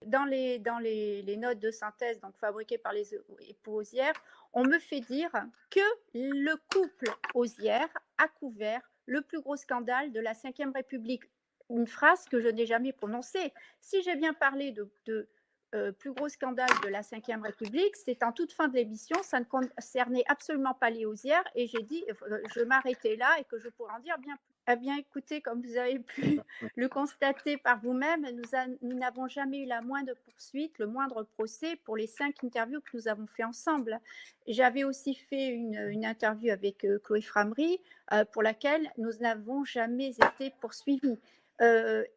Dans les notes de synthèse donc fabriquées par les époux Auzière, on me fait dire que le couple Auzière a couvert le plus gros scandale de la Ve République. Une phrase que je n'ai jamais prononcée. Si j'ai bien parlé de plus gros scandale de la Ve République, c'est en toute fin de l'émission, ça ne concernait absolument pas les Auzière, et j'ai dit je m'arrêtais là et que je pourrais en dire bien plus. Eh bien, écoutez, comme vous avez pu le constater par vous-même, nous n'avons jamais eu la moindre poursuite, le moindre procès pour les 5 interviews que nous avons fait ensemble. J'avais aussi fait une interview avec Chloé Framery, pour laquelle nous n'avons jamais été poursuivis.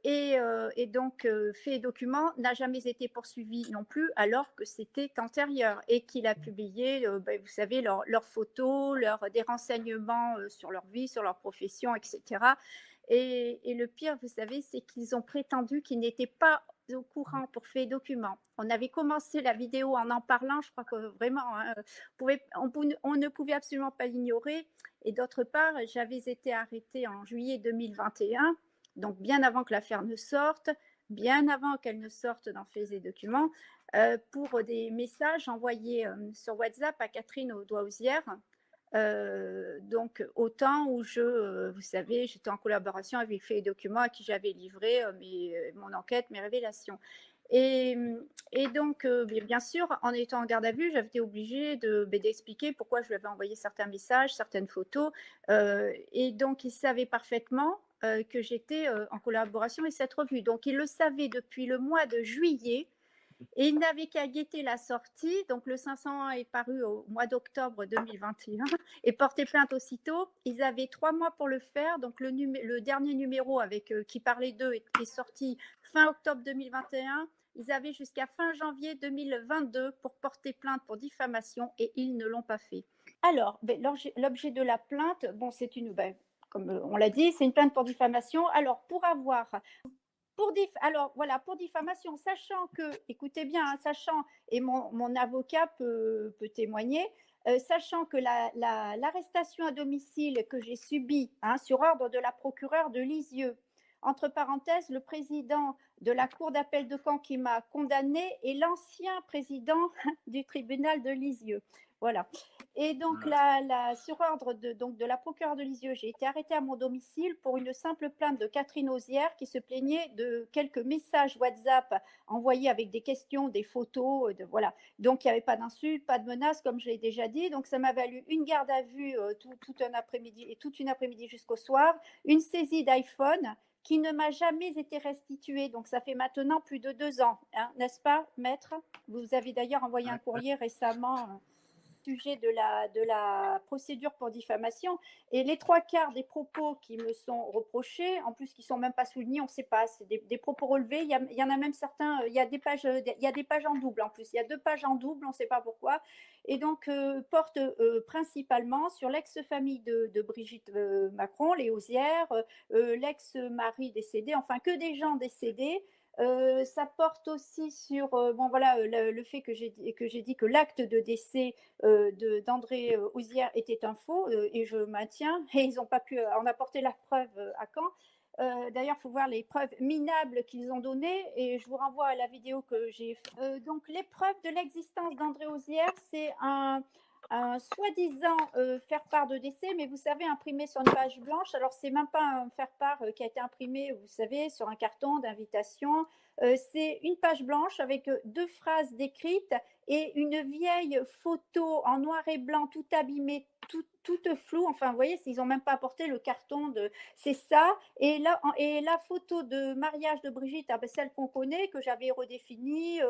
Et donc, Fait et Document n'a jamais été poursuivi non plus, alors que c'était antérieur, et qu'il a publié, vous savez, leurs photos, des renseignements sur leur vie, sur leur profession, etc. Et le pire, vous savez, c'est qu'ils ont prétendu qu'ils n'étaient pas au courant pour Fait et Document. On avait commencé la vidéo en parlant, je crois que vraiment, hein, on ne pouvait absolument pas l'ignorer. Et d'autre part, j'avais été arrêtée en juillet 2021, donc bien avant que l'affaire ne sorte, bien avant qu'elle ne sorte dans Faits et Documents, pour des messages envoyés sur WhatsApp à Catherine Audoisière. Donc, au temps où vous savez, j'étais en collaboration avec Faits et Documents, à qui j'avais livré mon enquête, mes révélations. Et, et donc, bien sûr, en étant en garde à vue, j'avais été obligée d'expliquer pourquoi je lui avais envoyé certains messages, certaines photos. Et donc, il savait parfaitement que j'étais en collaboration avec cette revue. Donc, il le savait depuis le mois de juillet, et il n'avait qu'à guetter la sortie. Donc, le 501 est paru au mois d'octobre 2021 et porté plainte aussitôt. Ils avaient 3 mois pour le faire. Donc, le dernier numéro qui parlait d'eux est sorti fin octobre 2021. Ils avaient jusqu'à fin janvier 2022 pour porter plainte pour diffamation, et ils ne l'ont pas fait. Alors, l'objet de la plainte, bon, comme on l'a dit, c'est une plainte pour diffamation. Alors, pour diffamation, sachant que, écoutez bien, hein, sachant, et mon avocat peut témoigner, sachant que l'arrestation à domicile que j'ai subie, hein, sur ordre de la procureure de Lisieux, entre parenthèses, le président de la cour d'appel de Caen qui m'a condamné est l'ancien président du tribunal de Lisieux. Voilà. Et donc, sur ordre de la procureure de Lisieux, j'ai été arrêtée à mon domicile pour une simple plainte de Catherine Auzière, qui se plaignait de quelques messages WhatsApp envoyés avec des questions, des photos. Voilà. Donc, il n'y avait pas d'insultes, pas de menaces, comme je l'ai déjà dit. Donc, ça m'a valu une garde à vue tout un après-midi et toute une après-midi jusqu'au soir, une saisie d'iPhone qui ne m'a jamais été restituée. Donc, ça fait maintenant plus de 2 ans, hein, n'est-ce pas, maître? Vous avez d'ailleurs envoyé un courrier récemment sujet de la procédure pour diffamation, et les 3 quarts des propos qui me sont reprochés, en plus qui ne sont même pas soulignés, on ne sait pas, c'est des propos relevés, il y en a même certains, il y a des pages en double, en plus, il y a 2 pages en double, on ne sait pas pourquoi, et donc porte principalement sur l'ex-famille de Brigitte Macron, les Auzière, l'ex-mari décédé, enfin que des gens décédés. Ça porte aussi sur le fait que j'ai dit que l'acte de décès d'André Auzière était un faux, et je maintiens, et ils n'ont pas pu en apporter la preuve à Caen. D'ailleurs, il faut voir les preuves minables qu'ils ont données, et je vous renvoie à la vidéo que j'ai faite. Donc, les preuves de l'existence d'André Auzière, c'est un soi-disant faire-part de décès, mais vous savez, imprimé sur une page blanche. Alors, c'est même pas un faire-part qui a été imprimé, vous savez, sur un carton d'invitation. C'est une page blanche avec 2 phrases décrites et une vieille photo en noir et blanc, tout abîmée, toute floue. Enfin, vous voyez, ils n'ont même pas apporté le carton de. C'est ça. Et la photo de mariage de Brigitte, celle qu'on connaît, que j'avais redéfinie,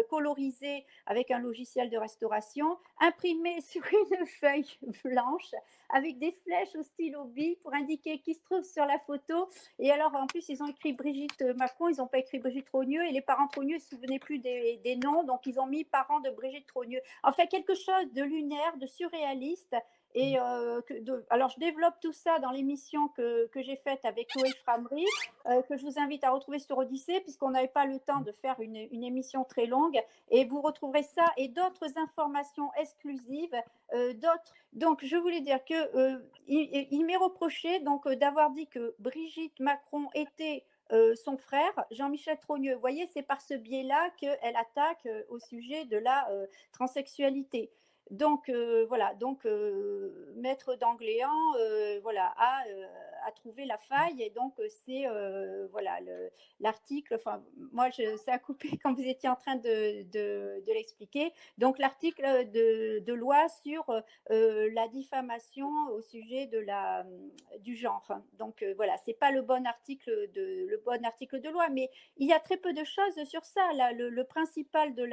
colorisée avec un logiciel de restauration, imprimée sur une feuille blanche avec des flèches au stylo bille pour indiquer qui se trouve sur la photo. Et alors, en plus, ils ont écrit Brigitte Macron, ils n'ont pas écrit Brigitte Trogneux, et les parents Trogneux ne se souvenaient plus des noms, donc ils ont mis parents de Brigitte Trogneux. Enfin, quelque chose de lunaire, de surréaliste. Et alors, je développe tout ça dans l'émission que j'ai faite avec Chloé Framery, que je vous invite à retrouver sur Odyssée, puisqu'on n'avait pas le temps de faire une émission très longue. Et vous retrouverez ça et d'autres informations exclusives. Donc, je voulais dire qu'il m'est reproché d'avoir dit que Brigitte Macron était son frère, Jean-Michel Trogneux. Vous voyez, c'est par ce biais-là qu'elle attaque au sujet de la transsexualité. Donc voilà, donc Maître d'Angléan voilà, a trouvé la faille et donc c'est voilà l'article, enfin moi ça a coupé quand vous étiez en train de l'expliquer, donc l'article de loi sur la diffamation au sujet du genre. Donc voilà, c'est pas le bon article de loi, mais il y a très peu de choses sur ça. Là, le principal de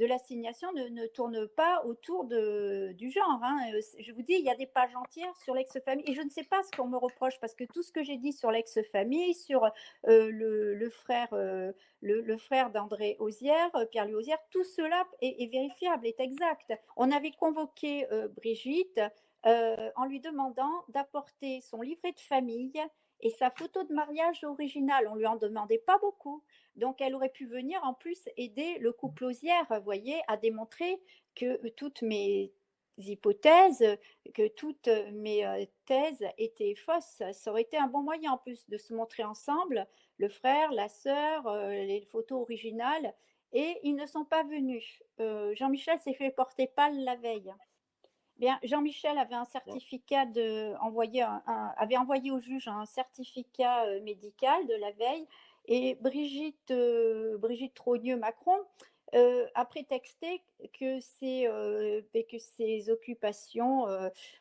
l'assignation ne tourne pas autour du genre. Hein. Je vous dis, il y a des pages entières sur l'ex-famille et je ne sais pas ce qu'on me reproche parce que tout ce que j'ai dit sur l'ex-famille, sur le frère d'André Osière, Pierre-Louis Osière, tout cela est vérifiable, est exact. On avait convoqué Brigitte en lui demandant d'apporter son livret de famille et sa photo de mariage originale. On ne lui en demandait pas beaucoup. Donc, elle aurait pu venir en plus aider le couple Osière, vous voyez, à démontrer que toutes mes hypothèses, que toutes mes thèses étaient fausses. Ça aurait été un bon moyen en plus de se montrer ensemble, le frère, la sœur, les photos originales, et ils ne sont pas venus. Jean-Michel s'est fait porter pâle la veille. Bien, Jean-Michel avait un certificat avait envoyé au juge un certificat médical de la veille et Brigitte Trogneux-Macron a prétexté que ses occupations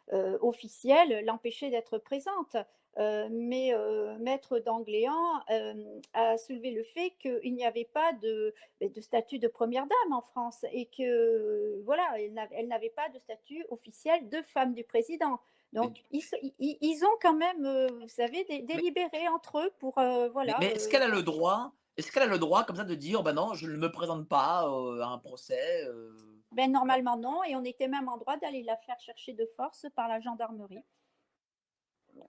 officielles l'empêchaient d'être présente. Mais Maître d'Angléan a soulevé le fait qu'il n'y avait pas de statut de première dame en France et que voilà, elle n'avait pas de statut officiel de femme du président. Donc ils ont quand même, vous savez, Mais, délibéré entre eux pour voilà. mais est-ce qu'elle a le droit comme ça de dire: «Bah non, je ne me présente pas, à un procès», Ben normalement non, et on était même en droit d'aller la faire chercher de force par la gendarmerie.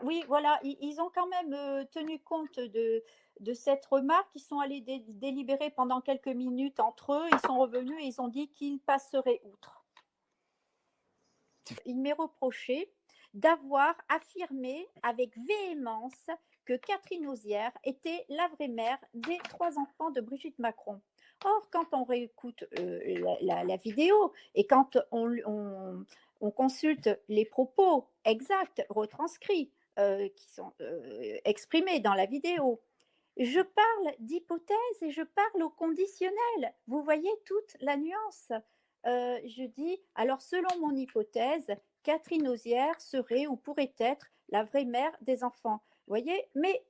Oui, voilà, ils ont quand même tenu compte de cette remarque. Ils sont allés délibérer pendant quelques minutes entre eux. Ils sont revenus et ils ont dit qu'ils passeraient outre. Il m'est reproché d'avoir affirmé avec véhémence que Catherine Osière était la vraie mère des 3 enfants de Brigitte Macron. Or, quand on réécoute la vidéo et quand on consulte les propos exacts, retranscrits, qui sont exprimés dans la vidéo, je parle d'hypothèse et je parle au conditionnel. Vous voyez toute la nuance. Je dis, alors selon mon hypothèse, Catherine Osière serait ou pourrait être la vraie mère des enfants. Vous voyez, mais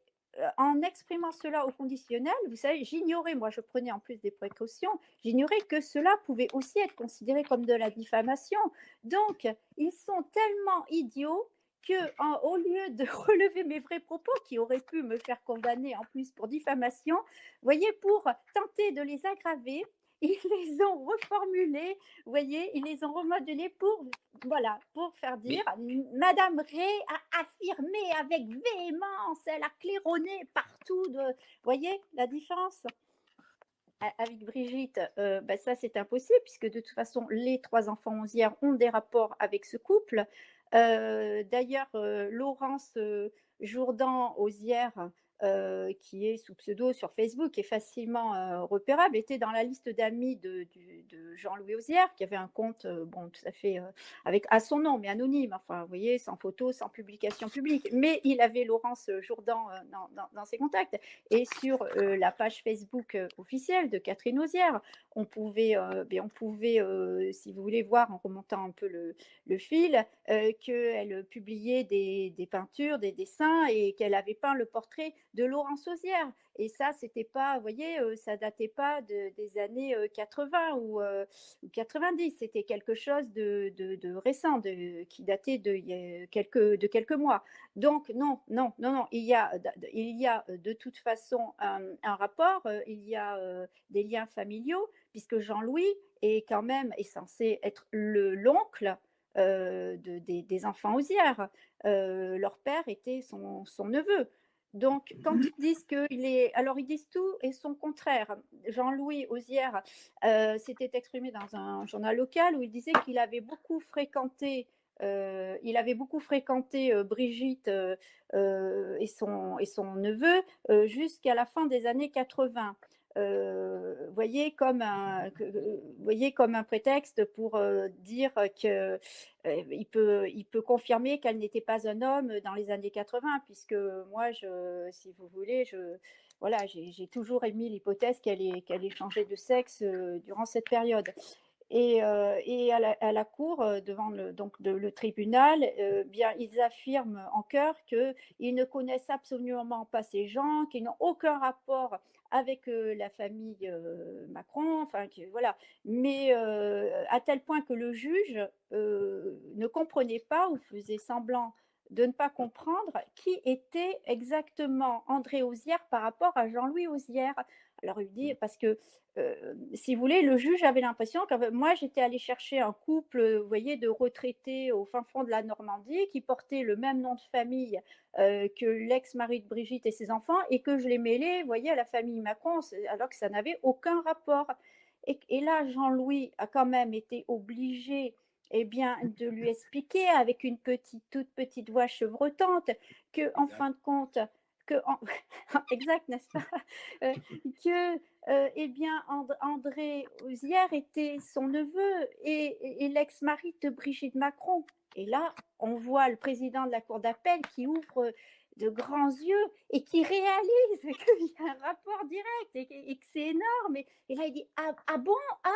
en exprimant cela au conditionnel, vous savez, j'ignorais, moi je prenais en plus des précautions, j'ignorais que cela pouvait aussi être considéré comme de la diffamation. Donc, ils sont tellement idiots qu'au lieu de relever mes vrais propos, qui auraient pu me faire condamner en plus pour diffamation, vous voyez, pour tenter de les aggraver, ils les ont reformulés, vous voyez, ils les ont remodelés pour, voilà, pour faire dire mais Madame Ray a affirmé avec véhémence, elle a claironné partout. Vous voyez la différence avec Brigitte, ben ça c'est impossible puisque de toute façon les 3 enfants onzières ont des rapports avec ce couple. D'ailleurs, Laurence Jourdan Osière, qui est sous pseudo sur Facebook et facilement repérable, était dans la liste d'amis de Jean-Louis Osière, qui avait un compte, bon, tout à fait avec à son nom, mais anonyme, enfin, vous voyez, sans photo, sans publication publique. Mais il avait Laurence Jourdan dans ses contacts. Et sur la page Facebook officielle de Catherine Osière, on pouvait si vous voulez voir en remontant un peu le fil, qu'elle publiait des peintures, des dessins et qu'elle avait peint le portrait de Laurence Osière. Et ça, c'était pas, vous voyez, ça datait pas des années 80 ou 90. C'était quelque chose de récent, qui datait de quelques mois. Donc, non, non, non, non, il y a de toute façon un rapport, il y a des liens familiaux, puisque Jean-Louis est censé être l'oncle des enfants Osière. Leur père était son neveu. Donc, quand ils disent qu'il est. Alors, ils disent tout et son contraire. Jean-Louis Osière s'était exprimé dans un journal local où il disait qu'il avait beaucoup fréquenté il avait beaucoup fréquenté, Brigitte, et son neveu, jusqu'à la fin des années 80. Voyez voyez comme un prétexte pour, dire que, il peut confirmer qu'elle n'était pas un homme dans les années 80 puisque moi si vous voulez, voilà, j'ai toujours émis l'hypothèse qu'elle ait changé de sexe, durant cette période. Et à la cour, devant le tribunal, bien, ils affirment en chœur qu'ils ne connaissent absolument pas ces gens, qu'ils n'ont aucun rapport avec, la famille, Macron, enfin que voilà. Mais, à tel point que le juge, ne comprenait pas ou faisait semblant de ne pas comprendre qui était exactement André Auzière par rapport à Jean-Louis Auzière. Alors il dit parce que si vous voulez, le juge avait l'impression que moi, j'étais allée chercher un couple, vous voyez, de retraités au fin fond de la Normandie qui portaient le même nom de famille, que l'ex-mari de Brigitte et ses enfants et que je les mêlais, vous voyez, à la famille Macron, alors que ça n'avait aucun rapport. Et là, Jean-Louis a quand même été obligé, eh bien, de lui expliquer avec une toute petite voix chevrotante que, en fin Exact. de compte, que, exact, n'est-ce pas? Euh, que eh bien, André Auzière était son neveu et l'ex-mari de Brigitte Macron. Et là, on voit le président de la cour d'appel qui ouvre de grands yeux et qui réalise qu'il y a un rapport direct et que c'est énorme. Et là, il dit ah bon? Ah,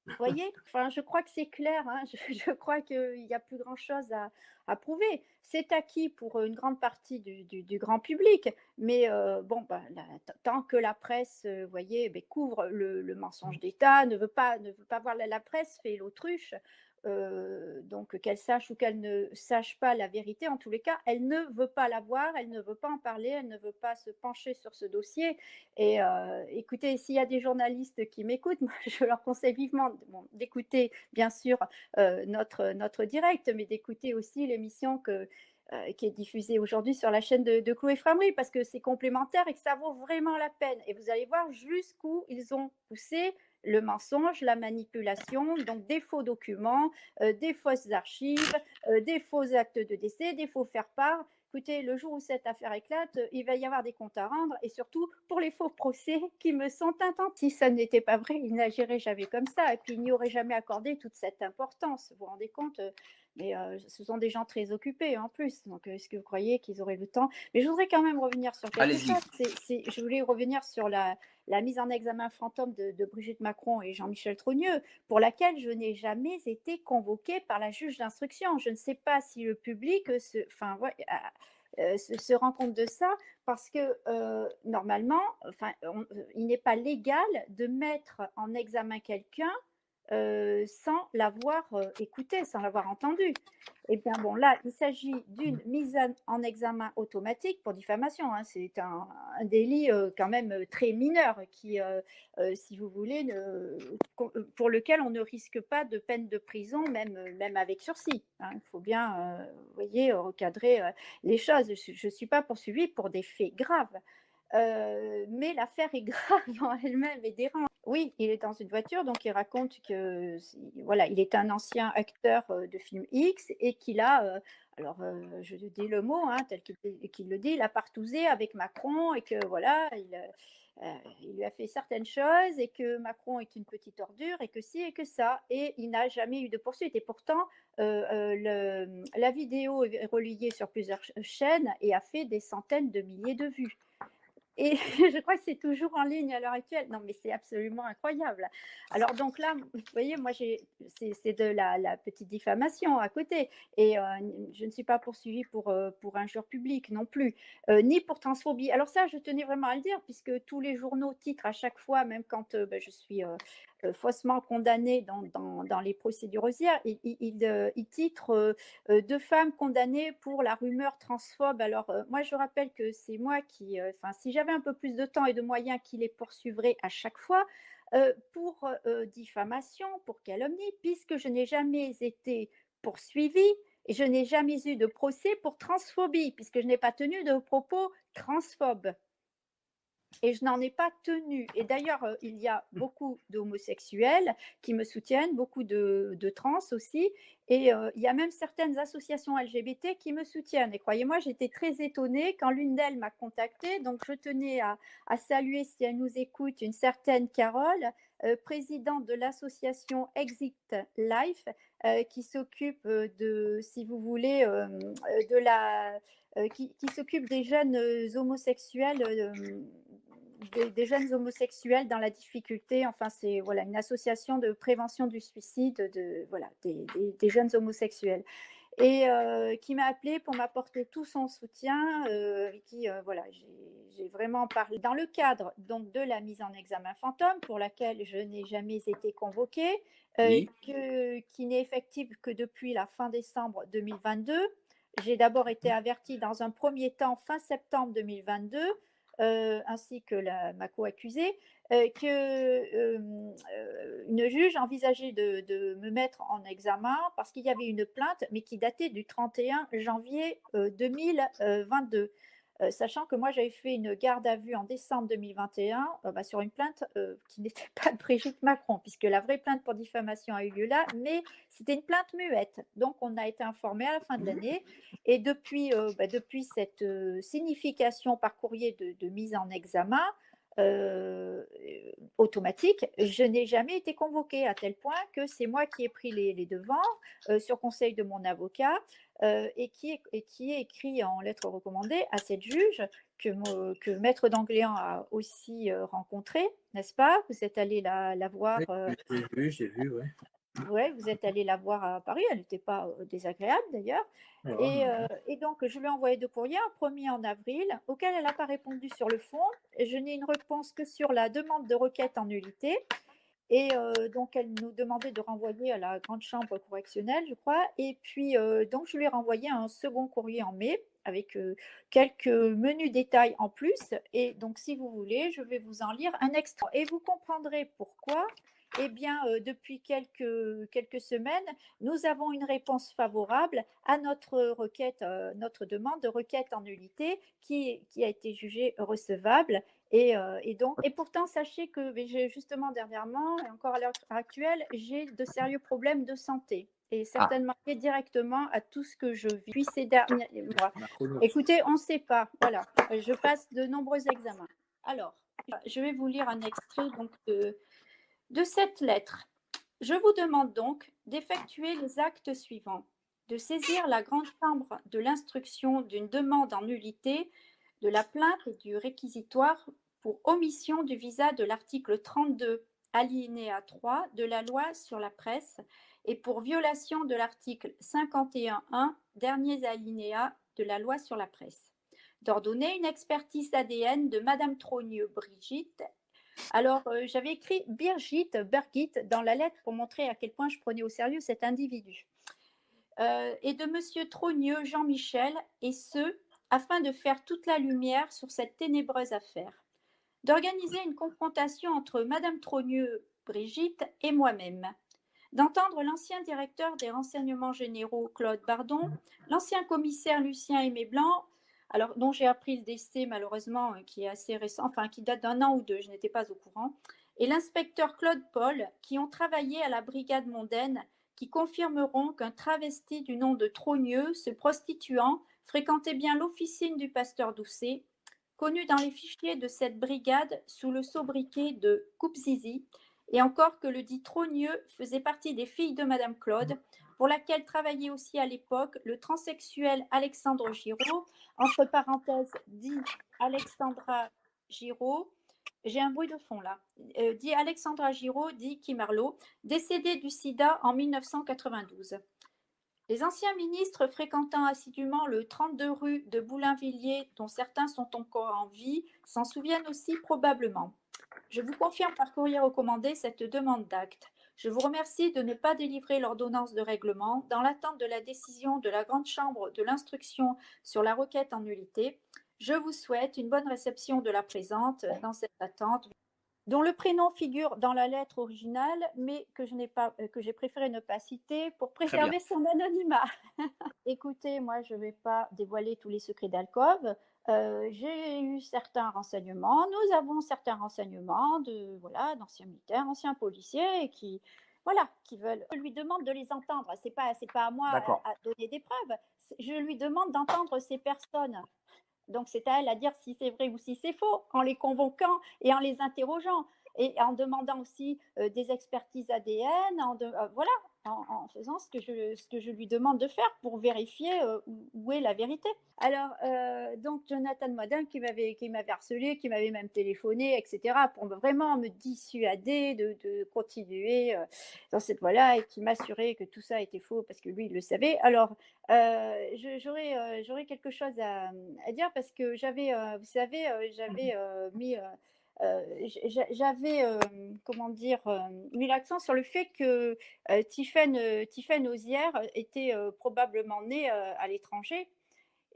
vous voyez, enfin, je crois que c'est clair, hein. Je crois qu'il n'y a plus grand-chose à prouver. C'est acquis pour une grande partie du grand public, mais bon, bah, tant que la presse, vous voyez, ben, couvre le mensonge d'État, ne veut pas voir la presse fait l'autruche, donc qu'elle sache ou qu'elle ne sache pas la vérité, en tous les cas, elle ne veut pas la voir, elle ne veut pas en parler, elle ne veut pas se pencher sur ce dossier. Et écoutez, s'il y a des journalistes qui m'écoutent, moi, je leur conseille vivement d'écouter, bien sûr, notre direct, mais d'écouter aussi l'émission qui est diffusée aujourd'hui sur la chaîne de Chloé Framery, parce que c'est complémentaire et que ça vaut vraiment la peine. Et vous allez voir jusqu'où ils ont poussé le mensonge, la manipulation, donc des faux documents, des fausses archives, des faux actes de décès, des faux faire-part. Écoutez, le jour où cette affaire éclate, il va y avoir des comptes à rendre et surtout pour les faux procès qui me sont intentés. Si ça n'était pas vrai, il n'agirait jamais comme ça et puis il n'y aurait jamais accordé toute cette importance. Vous vous rendez compte? Mais ce sont des gens très occupés en plus. Donc, est-ce que vous croyez qu'ils auraient le temps? Mais je voudrais quand même revenir sur quelque Allez-y. chose. Je voulais revenir sur la mise en examen fantôme de Brigitte Macron et Jean-Michel Trogneux, pour laquelle je n'ai jamais été convoquée par la juge d'instruction. Je ne sais pas si le public enfin, ouais, se rend compte de ça, parce que normalement, enfin, il n'est pas légal de mettre en examen quelqu'un sans l'avoir écouté, sans l'avoir entendu. Eh bien bon, là, il s'agit d'une mise en examen automatique pour diffamation, hein. C'est un délit quand même très mineur qui, si vous voulez, pour lequel on ne risque pas de peine de prison, même avec sursis, hein. Il faut bien, vous voyez, recadrer les choses. Je ne suis pas poursuivie pour des faits graves. Mais l'affaire est grave en elle-même et dérange. Oui, il est dans une voiture, donc il raconte que, voilà, il est un ancien acteur de film X et qu'il a, alors je dis le mot hein, tel qu'il le dit, il a partousé avec Macron et que voilà, il lui a fait certaines choses et que Macron est une petite ordure et que si et que ça. Et il n'a jamais eu de poursuite. Et pourtant, la vidéo est relayée sur plusieurs chaînes et a fait des centaines de milliers de vues. Et je crois que c'est toujours en ligne à l'heure actuelle. Non, mais c'est absolument incroyable. Alors donc là, vous voyez, moi, c'est de la petite diffamation à côté. Et je ne suis pas poursuivie pour injure publique non plus, ni pour transphobie. Alors ça, je tenais vraiment à le dire, puisque tous les journaux titrent à chaque fois, même quand je suis faussement condamnée dans les procédures osières, ils titrent deux femmes condamnées pour la rumeur transphobe. Alors, moi, je rappelle que c'est moi qui, enfin, si j'avais un peu plus de temps et de moyens, qui les poursuivrais à chaque fois pour diffamation, pour calomnie, puisque je n'ai jamais été poursuivie et je n'ai jamais eu de procès pour transphobie, puisque je n'ai pas tenu de propos transphobes. et je n'en ai pas tenu. Et d'ailleurs, il y a beaucoup d'homosexuels qui me soutiennent, beaucoup de trans aussi, et il y a même certaines associations LGBT qui me soutiennent. Et croyez-moi, j'étais très étonnée quand l'une d'elles m'a contactée. Donc, je tenais à saluer, si elle nous écoute, une certaine Carole, présidente de l'association Exit Life, qui s'occupe de, si vous voulez, de la qui s'occupe des jeunes homosexuels, des jeunes homosexuels dans la difficulté. Enfin, c'est voilà, une association de prévention du suicide voilà, des jeunes homosexuels. Et qui m'a appelée pour m'apporter tout son soutien, voilà, j'ai vraiment parlé dans le cadre donc de la mise en examen fantôme pour laquelle je n'ai jamais été convoquée, Oui. qui n'est effective que depuis la fin décembre 2022. J'ai d'abord été avertie dans un premier temps fin septembre 2022, ainsi que ma co-accusée, une juge envisageait de me mettre en examen parce qu'il y avait une plainte, mais qui datait du 31 janvier 2022. Sachant que moi, j'avais fait une garde à vue en décembre 2021 sur une plainte qui n'était pas de Brigitte Macron, puisque la vraie plainte pour diffamation a eu lieu là, mais c'était une plainte muette. Donc, on a été informé à la fin de l'année. Et depuis cette signification par courrier de mise en examen, automatique, je n'ai jamais été convoquée, à tel point que c'est moi qui ai pris les devants sur conseil de mon avocat, et qui est écrit en lettre recommandée à cette juge que Maître d'Angléan a aussi rencontré, n'est-ce pas? Vous êtes allé la voir. Oui, j'ai vu, ouais. Ouais, vous êtes allé la voir à Paris, elle n'était pas désagréable d'ailleurs. Voilà, Et donc, je lui ai envoyé deux courriers, un premier en avril, auquel elle n'a pas répondu sur le fond. Je n'ai une réponse que sur la demande de requête en nullité. Et donc, elle nous demandait de renvoyer à la grande chambre correctionnelle, je crois. Et puis, donc, je lui ai renvoyé un second courrier en mai avec quelques menus détails en plus. Et donc, si vous voulez, je vais vous en lire un extrait. Et vous comprendrez pourquoi. Eh bien, depuis quelques semaines, nous avons une réponse favorable à notre requête, notre demande de requête en nullité qui a été jugée recevable. Et pourtant, sachez que justement dernièrement, et encore à l'heure actuelle, j'ai de sérieux problèmes de santé et Ah, certainement liés directement à tout ce que je vis depuis ces derniers mois. Macron. Écoutez, on ne sait pas. Voilà, je passe de nombreux examens. Alors, je vais vous lire un extrait donc de cette lettre. Je vous demande donc d'effectuer les actes suivants: de saisir la grande chambre de l'instruction d'une demande en nullité de la plainte et du réquisitoire pour omission du visa de l'article 32, alinéa 3 de la loi sur la presse, et pour violation de l'article 51.1, dernier alinéa de la loi sur la presse. D'ordonner une expertise ADN de Madame Trogneux Brigitte. Alors, j'avais écrit Birgit dans la lettre pour montrer à quel point je prenais au sérieux cet individu. Et de Monsieur Trogneux Jean-Michel, et ce, afin de faire toute la lumière sur cette ténébreuse affaire. D'organiser une confrontation entre Madame Trogneux Brigitte et moi-même. D'entendre l'ancien directeur des renseignements généraux Claude Bardon, l'ancien commissaire Lucien Aimé Blanc, alors dont j'ai appris le décès malheureusement, qui est assez récent, enfin qui date d'un an ou deux, je n'étais pas au courant, et l'inspecteur Claude Paul, qui ont travaillé à la brigade mondaine, qui confirmeront qu'un travesti du nom de Trogneux, se prostituant, fréquentait bien l'officine du pasteur Doucet, connu dans les fichiers de cette brigade sous le sobriquet de Coupe-Zizi, et encore que le dit Trogneux faisait partie des filles de Madame Claude, pour laquelle travaillait aussi à l'époque le transsexuel Alexandre Giraud, entre parenthèses, dit Alexandra Giraud, j'ai un bruit de fond là, dit Alexandra Giraud, dit Kim Arlo, décédée du sida en 1992. Les anciens ministres fréquentant assidûment le 32 rue de Boulainvilliers, dont certains sont encore en vie, s'en souviennent aussi probablement. Je vous confirme par courrier recommandé cette demande d'acte. Je vous remercie de ne pas délivrer l'ordonnance de règlement dans l'attente de la décision de la grande chambre de l'instruction sur la requête en nullité. Je vous souhaite une bonne réception de la présente dans cette attente, dont le prénom figure dans la lettre originale, mais que j'ai préféré ne pas citer pour très bien. préserver son anonymat. Écoutez, moi, je ne vais pas dévoiler tous les secrets d'alcôve. J'ai eu certains renseignements, nous avons certains renseignements de voilà, d'anciens militaires, anciens policiers et qui voilà, qui veulent je lui demande de les entendre. C'est pas à moi D'accord. à donner des preuves. Je lui demande d'entendre ces personnes. Donc, c'est à elle à dire si c'est vrai ou si c'est faux, en les convoquant et en les interrogeant et en demandant aussi des expertises ADN, voilà, en faisant ce que je lui demande de faire pour vérifier où est la vérité. Alors, donc, Jonathan Modin qui m'avait harcelé, qui m'avait même téléphoné, etc., pour vraiment me dissuader de continuer dans cette voie-là et qui m'assurait que tout ça était faux parce que lui, il le savait. Alors, j'aurais quelque chose à dire parce que vous savez, j'avais mis, comment dire, mis l'accent sur le fait que Tiffaine Auzière était probablement née à l'étranger.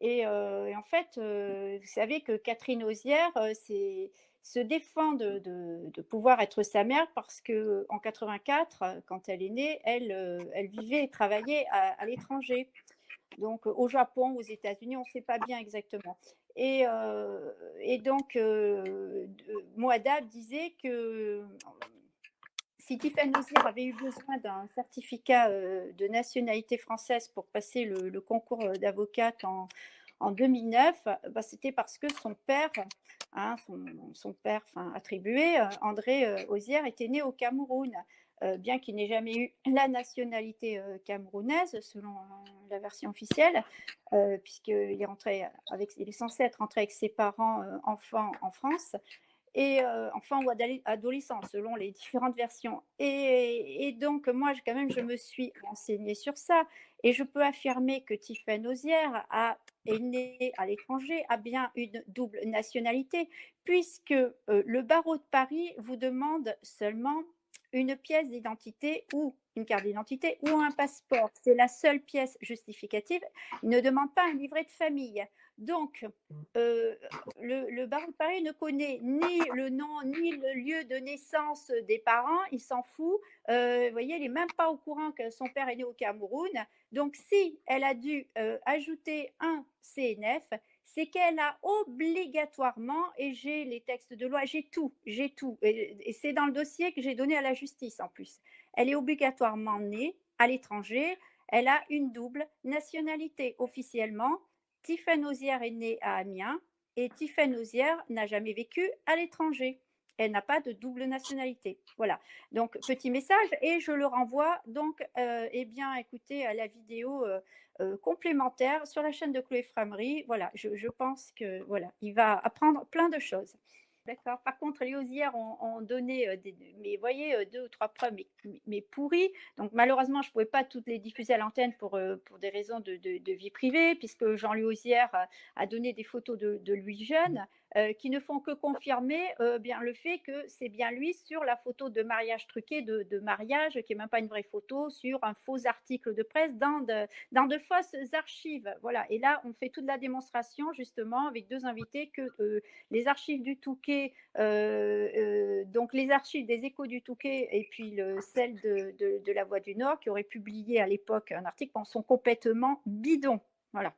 Et en fait, vous savez que Catherine Auzière se défend de pouvoir être sa mère parce qu'en 84, quand elle est née, elle vivait et travaillait à l'étranger. Donc, au Japon, aux États-Unis, on ne sait pas bien exactement. Et donc, Moadab disait que si Tiffany Auzière avait eu besoin d'un certificat de nationalité française pour passer le concours d'avocate en 2009, bah, c'était parce que son père, son père attribué, André Auzière, était né au Cameroun. Bien qu'il n'ait jamais eu la nationalité camerounaise, selon la version officielle, puisqu'il il est censé être rentré avec ses parents enfants en France et enfant ou adolescent, selon les différentes versions. Et donc, moi, quand même, je me suis renseignée sur ça, et je peux affirmer que Tiffaine Auzière est née à l'étranger, a bien une double nationalité, puisque le barreau de Paris vous demande seulement une pièce d'identité ou une carte d'identité ou un passeport. C'est la seule pièce justificative. Il ne demande pas un livret de famille. Donc, le barreau de Paris ne connaît ni le nom ni le lieu de naissance des parents, il s'en fout. Vous voyez, il n'est même pas au courant que son père est né au Cameroun. Donc, si elle a dû ajouter un CNF, c'est qu'elle a obligatoirement, et j'ai les textes de loi, j'ai tout, et c'est dans le dossier que j'ai donné à la justice en plus. Elle est obligatoirement née à l'étranger, elle a une double nationalité officiellement. Tiffaine Auzière est née à Amiens et Tiffaine Auzière n'a jamais vécu à l'étranger. Elle n'a pas de double nationalité. Voilà. Donc, petit message, et je le renvoie donc, eh bien, écoutez, à la vidéo complémentaire sur la chaîne de Chloé Framery. Voilà, je pense que voilà, il va apprendre plein de choses. D'accord. Par contre, les osières ont donné mais voyez, deux ou trois preuves, mais pourries. Donc, malheureusement, je ne pouvais pas toutes les diffuser à l'antenne pour des raisons de vie privée, puisque Jean-Louis Osière a donné des photos de lui jeune qui ne font que confirmer bien le fait que c'est bien lui sur la photo de mariage truqué, de mariage, qui n'est même pas une vraie photo, sur un faux article de presse dans de fausses archives. Voilà. Et là, on fait toute la démonstration, justement, avec deux invités, que les archives du Touquet, donc les archives des Échos du Touquet et puis celles de La Voix du Nord, qui auraient publié à l'époque un article, sont complètement bidons. Voilà.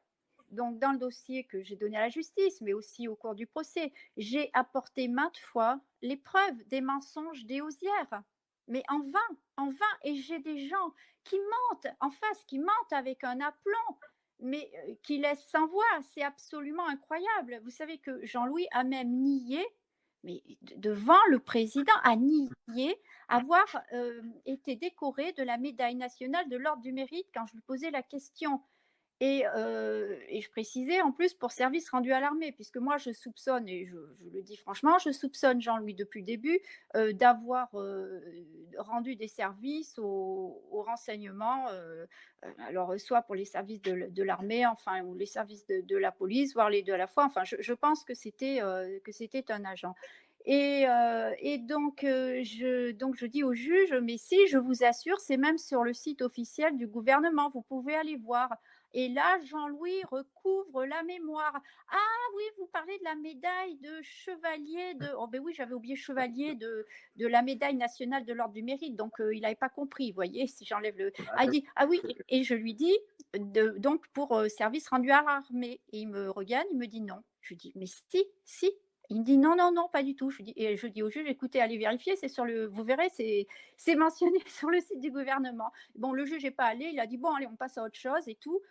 Donc, dans le dossier que j'ai donné à la justice, mais aussi au cours du procès, j'ai apporté maintes fois les preuves des mensonges des osières. Mais en vain, et j'ai des gens qui mentent en face, qui mentent avec un aplomb, mais qui laissent sans voix. C'est absolument incroyable. Vous savez que Jean-Louis a même nié, mais devant le président, a nié avoir été décoré de la médaille nationale de l'Ordre du Mérite quand je lui posais la question. Et je précisais en plus pour service rendu à l'armée, puisque moi je soupçonne, et je le dis franchement, je soupçonne Jean-Louis depuis le début d'avoir rendu des services au renseignement, alors soit pour les services de l'armée, enfin, ou les services de la police, voire les deux à la fois. Enfin, je pense que c'était un agent. Et donc, je dis au juge, mais si, je vous assure, c'est même sur le site officiel du gouvernement, vous pouvez aller voir. Et là, Jean-Louis recouvre la mémoire. Ah oui, vous parlez de la médaille de chevalier de... Oh ben oui, j'avais oublié chevalier de la médaille nationale de l'Ordre du Mérite. Donc, il n'avait pas compris, vous voyez, si j'enlève le... Ah, il dit, ah oui, et je lui dis, donc pour service rendu à l'armée. Et il me regarde, il me dit non. Je lui dis: «Mais si, si». Il me dit: «Non, non, non, pas du tout». Je dis au juge: «Écoutez, allez vérifier, vous verrez, c'est mentionné sur le site du gouvernement». Bon, le juge n'est pas allé, il a dit: «Bon, allez, on passe à autre chose et tout».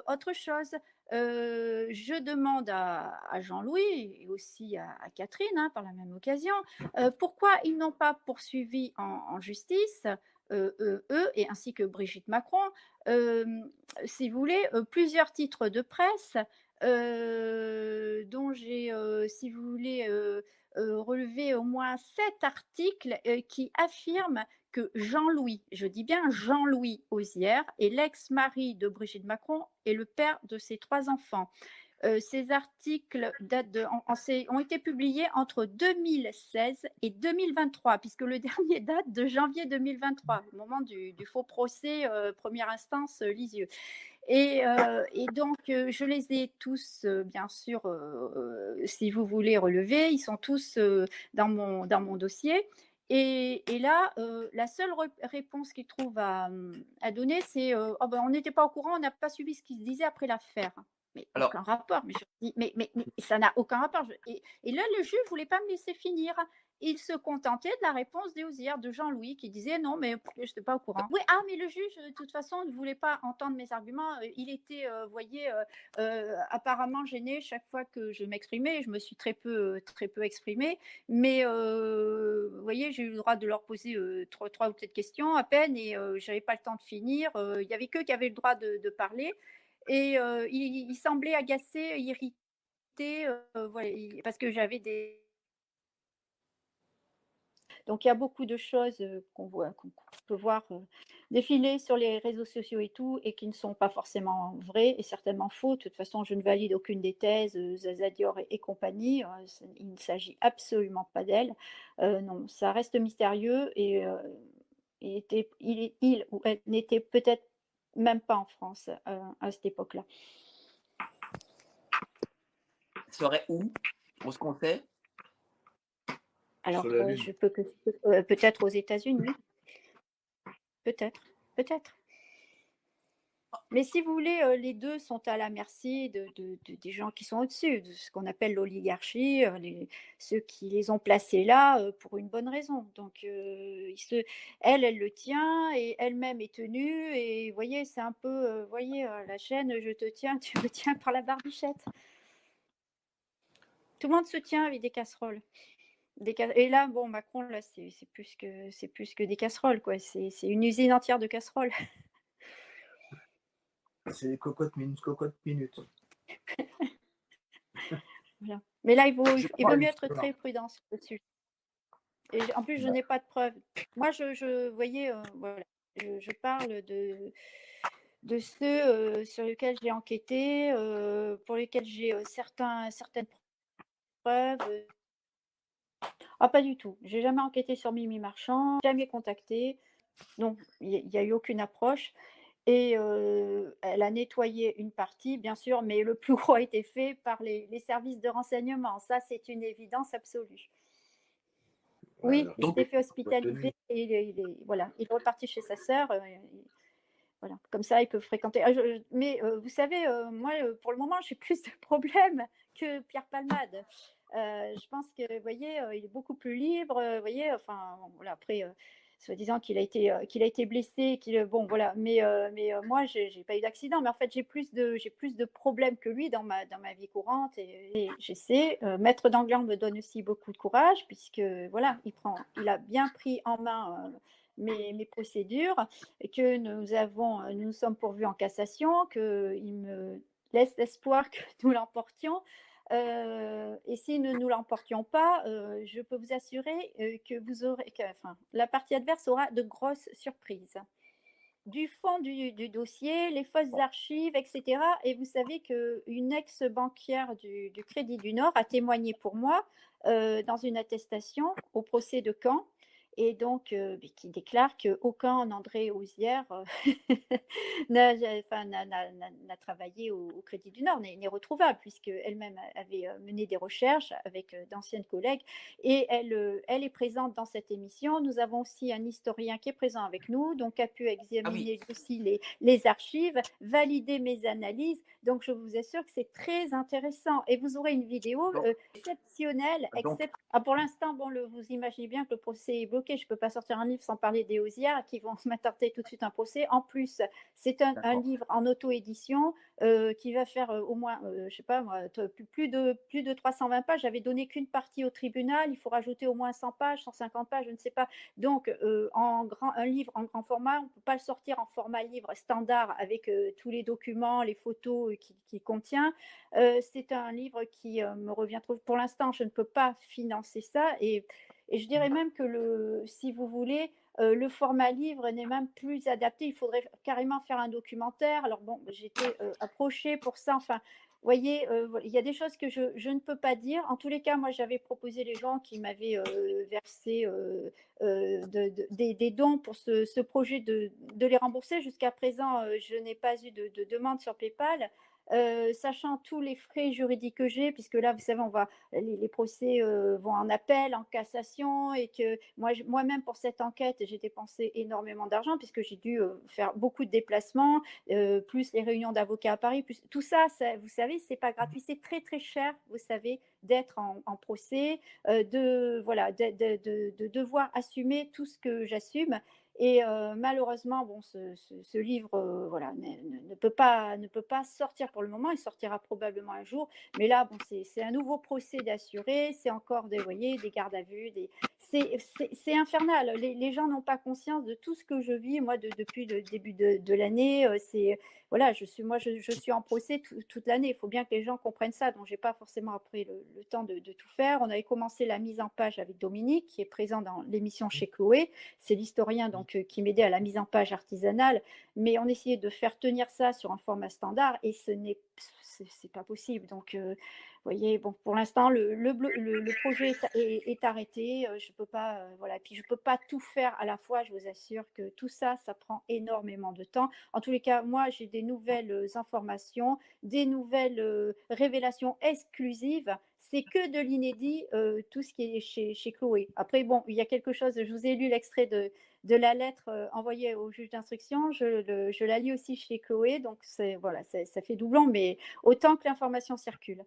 Autre chose, je demande à Jean-Louis et aussi à Catherine, hein, par la même occasion, pourquoi ils n'ont pas poursuivi en justice, eux et ainsi que Brigitte Macron, si vous voulez, plusieurs titres de presse, dont j'ai, si vous voulez, relevé au moins 7 articles, qui affirment que Jean-Louis, je dis bien Jean-Louis Auzière, est l'ex-mari de Brigitte Macron et le père de ses 3 enfants. Ces articles ont été publiés entre 2016 et 2023, puisque le dernier date de janvier 2023, au moment du faux procès, première instance, Lisieux. Et donc, je les ai tous, bien sûr, si vous voulez, relevés. Ils sont tous dans mon dossier. Et là, la seule réponse qu'ils trouvent à donner, c'est oh ben, on n'était pas au courant, on n'a pas suivi ce qui se disait après l'affaire. Mais Alors, aucun rapport. Mais je dis, mais ça n'a aucun rapport. Et là, le juge ne voulait pas me laisser finir. Il se contentait de la réponse des Osières de Jean-Louis qui disait non, mais je n'étais pas au courant. Oui, ah, mais le juge, de toute façon, ne voulait pas entendre mes arguments. Il était, vous voyez, apparemment gêné chaque fois que je m'exprimais. Je me suis très peu exprimée. Mais, vous voyez, j'ai eu le droit de leur poser 3 ou 4 questions à peine et je n'avais pas le temps de finir. Il n'y avait qu'eux qui avaient le droit de parler. Et il semblait agacé, irrité, voilà, parce que j'avais des. Donc il y a beaucoup de choses qu'on peut voir défiler sur les réseaux sociaux et tout, et qui ne sont pas forcément vraies et certainement faux. De toute façon, je ne valide aucune des thèses, Zaza Dior et compagnie. Il ne s'agit absolument pas d'elle. Non, ça reste mystérieux et il ou elle n'était peut-être même pas en France à cette époque-là. serait où? Où est-ce qu'on sait? Alors, Sur la Lune. je peux que peut-être aux États-Unis, peut-être, peut-être. Mais si vous voulez, les 2 sont à la merci des gens qui sont au-dessus, de ce qu'on appelle l'oligarchie, ceux qui les ont placés là, pour une bonne raison. Donc, elle le tient et elle-même est tenue et vous voyez, c'est un peu, vous voyez, la chaîne, je te tiens, tu me tiens par la barbichette. Tout le monde se tient avec des casseroles. Et là, bon, Macron, là, c'est plus que des casseroles, quoi. C'est une usine entière de casseroles. C'est cocotte minute. Voilà. Mais là, il vaut mieux être Voilà. très prudent sur le sujet. Et en plus, je n'ai pas de preuves. Moi, vous voyez, voilà, je parle de ceux sur lesquels j'ai enquêté, pour lesquels j'ai certaines preuves. Ah, pas du tout. J'ai jamais enquêté sur Mimi Marchand, jamais contacté. Donc, il n'y a eu aucune approche. Et elle a nettoyé une partie, bien sûr, mais le plus gros a été fait par les services de renseignement. Ça, c'est une évidence absolue. Ouais, Oui, alors, il Donc, s'était fait hospitaliser et voilà, il est reparti chez sa sœur. Voilà, comme ça, il peut fréquenter. Mais vous savez, moi, pour le moment, j'ai plus de problèmes que Pierre Palmade. Je pense que, vous voyez, il est beaucoup plus libre. Vous voyez, enfin, voilà, après, soi-disant qu'il a été blessé, bon, voilà. Mais moi, j'ai pas eu d'accident. Mais en fait, j'ai plus de problèmes que lui dans ma vie courante. Et j'essaie. Maître Danglars me donne aussi beaucoup de courage, puisque, voilà, il a bien pris en main mes procédures, et que nous nous sommes pourvus en cassation, qu'il me laisse l'espoir que nous l'emportions. Et si nous ne nous l'emportions pas, je peux vous assurer enfin, la partie adverse aura de grosses surprises. Du fond du dossier, les fausses archives, etc. Et vous savez qu'une ex-banquière du Crédit du Nord a témoigné pour moi dans une attestation au procès de Caen. et donc beh, qui déclare qu'aucun André Auzière n'a enfin, n'a travaillé au Crédit du Nord, n'est retrouvable, puisqu'elle-même avait mené des recherches avec d'anciennes collègues, et elle est présente dans cette émission. Nous avons aussi un historien qui est présent avec nous, donc a pu Ah oui, examiner lui aussi les archives, valider mes analyses. Donc je vous assure que c'est très intéressant, et vous aurez une vidéo Donc, exceptionnelle. donc, Ah, pour l'instant, bon, vous imaginez bien que le procès est bloqué. Je ne peux pas sortir un livre sans parler des Osières qui vont m'attarder tout de suite un procès. En plus, c'est un d'accord. livre en auto-édition qui va faire au moins, je sais pas moi, plus de 320 pages. J'avais donné qu'une partie au tribunal. Il faut rajouter au moins 100 pages, 150 pages, je ne sais pas. Donc, un livre en grand format, on ne peut pas le sortir en format livre standard avec tous les documents, les photos qu'il contient. C'est un livre qui me revient trop. Pour l'instant, je ne peux pas financer ça, et je dirais même que si vous voulez, le format livre n'est même plus adapté. Il faudrait carrément faire un documentaire. Alors bon, j'ai été approchée pour ça. Enfin, vous voyez, voilà, il y a des choses que je ne peux pas dire. En tous les cas, moi, j'avais proposé les gens qui m'avaient versé des dons pour ce projet de les rembourser. Jusqu'à présent, je n'ai pas eu de demande sur PayPal. Sachant tous les frais juridiques que j'ai, puisque là, vous savez, les procès vont en appel, en cassation, et que moi-même, pour cette enquête, j'ai dépensé énormément d'argent, puisque j'ai dû faire beaucoup de déplacements, plus les réunions d'avocats à Paris, plus tout ça, vous savez, c'est pas gratuit, c'est très très cher, vous savez, d'être en procès, voilà, de devoir assumer tout ce que j'assume. Et malheureusement, bon, ce livre voilà, ne peut pas sortir pour le moment. Il sortira probablement un jour. Mais là, bon, c'est un nouveau procès d'assuré. C'est encore vous voyez, des gardes à vue. C'est infernal. Les gens n'ont pas conscience de tout ce que je vis, moi, depuis le début de l'année. Voilà, je suis en procès toute l'année. Il faut bien que les gens comprennent ça. Donc, je n'ai pas forcément pris le temps de tout faire. On avait commencé la mise en page avec Dominique, qui est présent dans l'émission chez Chloé. C'est l'historien donc qui m'aidait à la mise en page artisanale, mais on essayait de faire tenir ça sur un format standard, et c'est pas possible. Donc, vous voyez, bon, pour l'instant, le projet est arrêté. Je peux pas, voilà. Puis je peux pas tout faire à la fois. Je vous assure que tout ça, ça prend énormément de temps. En tous les cas, moi, j'ai des nouvelles informations, des nouvelles révélations exclusives. C'est que de l'inédit, tout ce qui est chez Chloé. Après, bon, il y a quelque chose, je vous ai lu l'extrait de la lettre envoyée au juge d'instruction, je la lis aussi chez Chloé, donc voilà, ça fait doublon, mais autant que l'information circule.